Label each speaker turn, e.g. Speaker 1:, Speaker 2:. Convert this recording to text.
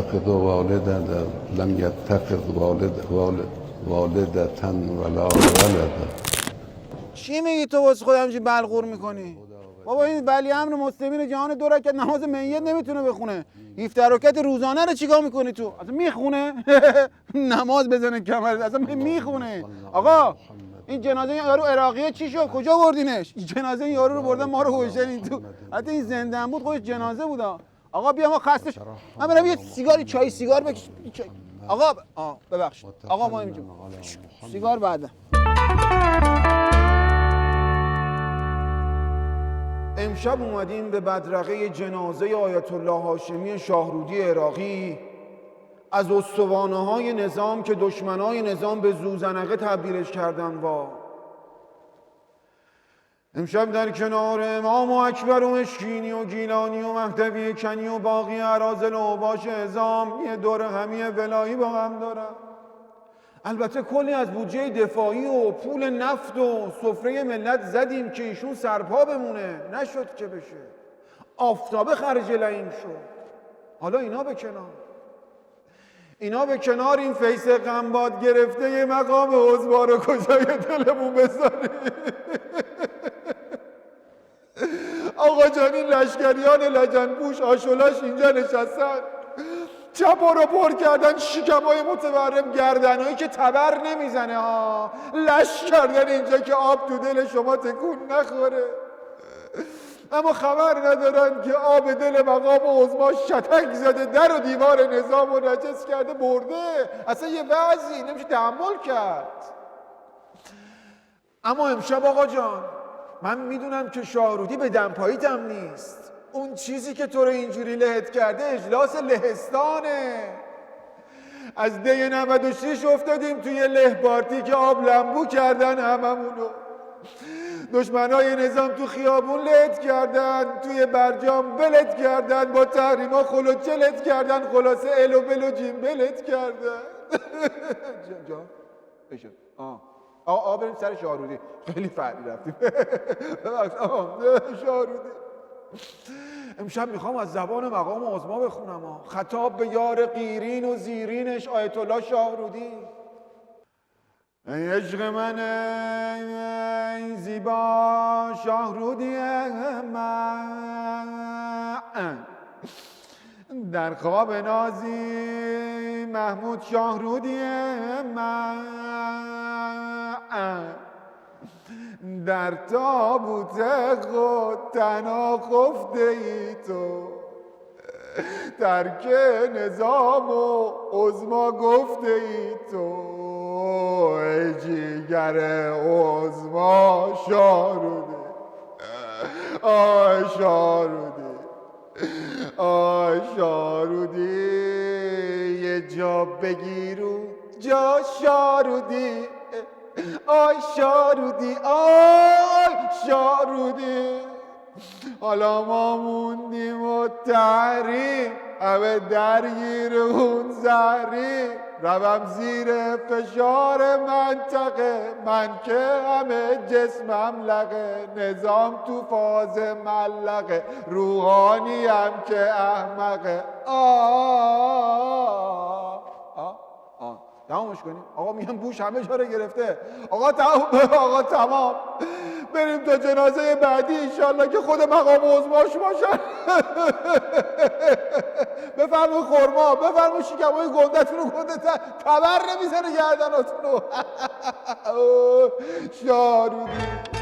Speaker 1: یتخذ والدا لم یتخذ والدة ولا ولدا.
Speaker 2: چی میگی تو واسه خودم همینجوری بلغور میکنی؟ بابا این ولی امر مسلمین جهان 2 رکعت نماز میت نمیتونه بخونه. 17 رکعت روزانه رو چیکار میکنی تو؟ اصلا میخونه؟ نماز بزنه کمر اصلا میخونه. آقا این جنازه یارو عراقیه چی شد؟ کجا بردینش؟ جنازه یارو رو بردن ما رو کشتن این تو. حتی این زنده بود خودش جنازه بود. آقا بیا ما خستش. من برم یه سیگاری چای سیگار بکش. آقا ببخشید. آقا ما اینجا سیگار بعد. امشب اومدیم به بدرقه جنازه آیت الله هاشمی شاهرودی عراقی از استوانه‌های نظام که دشمنای نظام به زوزنقه تبدیلش کردن. امشب در کنار امام و اکبر و مشکینی و گیلانی و مهدوی کنی و باقی اراذل و اوباش عظام یه دور همی ولایی با هم دارن. البته کلی از بودجه دفاعی و پول نفت و سفره ملت زدیم که ایشون سرپا بمونه، نشد که بشه. آفتابه خرج لعین شد. حالا اینا به کنار این فیس غنباد گرفته یه مقام عزبا رو کجای دلمون بذاری. آقا جان این لشکریان لجنپوش آشولاش اینجا نشستن، چپا رو پر کردن، شکمای متورم، گردنهایی که تبر نمیزنه ها، لش کردن اینجا که آب تو دل شما تکون نخوره. اما خبر ندارن که آب دل مقام عظما شتک زده، در و دیوار نظام رو نجس کرده برده. اصلا یه وضعی نمیشه تحمل کرد. اما امشب آقا جان من میدونم که شاهرودی به دمپاییتم نیست. اون چیزی که تو رو اینجوری لهت کرده اجلاس لهستانه. از دی 96 افتادیم توی له پارتی که آب لمبو کردن هممونو. دشمنای نظام تو خیابون لهت کردن، توی برجام بلت کردن، با تحریما خلوچلت کردن، خلاصه ال و بل و جیم بلت کردن. جان بشد آقا بریم سر شاهرودی، خیلی فرقی رفتیم. شاهرودی امشب میخوام از زبان مقام عظما بخونم. خطاب به یار قیرین و زیرینش آیت الله شاهرودی. ای عشق من ای زیبا شاهرودی من، در خواب نازی محمود شاهرودی من، در تابوت خود تنها خفته ای تو، ترک نظام و عظما گفته ای تو. ای جیگر عظما شاهرودی، آی شاهرودی، آی شاهرودی، یه جا بگیرو جا شاهرودی، آی شاهرودی، آی شاهرودی. حالا ما موندیم و تحریم همه درگیر اون زهریم، روم زیر فشار منطقه، من که همه جسمم لقه، نظام تو فاز ملقه، روحانی هم که احمقه. تمامش کنیم؟ آقا میگم بوش همه جا رو گرفته. آقا تمام بریم تا جنازه بعدی انشالله که خود مقام عظماش باشن. بفرمون خورما، بفرمون شکمای گندتون رو گنده تبر نمیزنه گردناتون رو. شاهرودی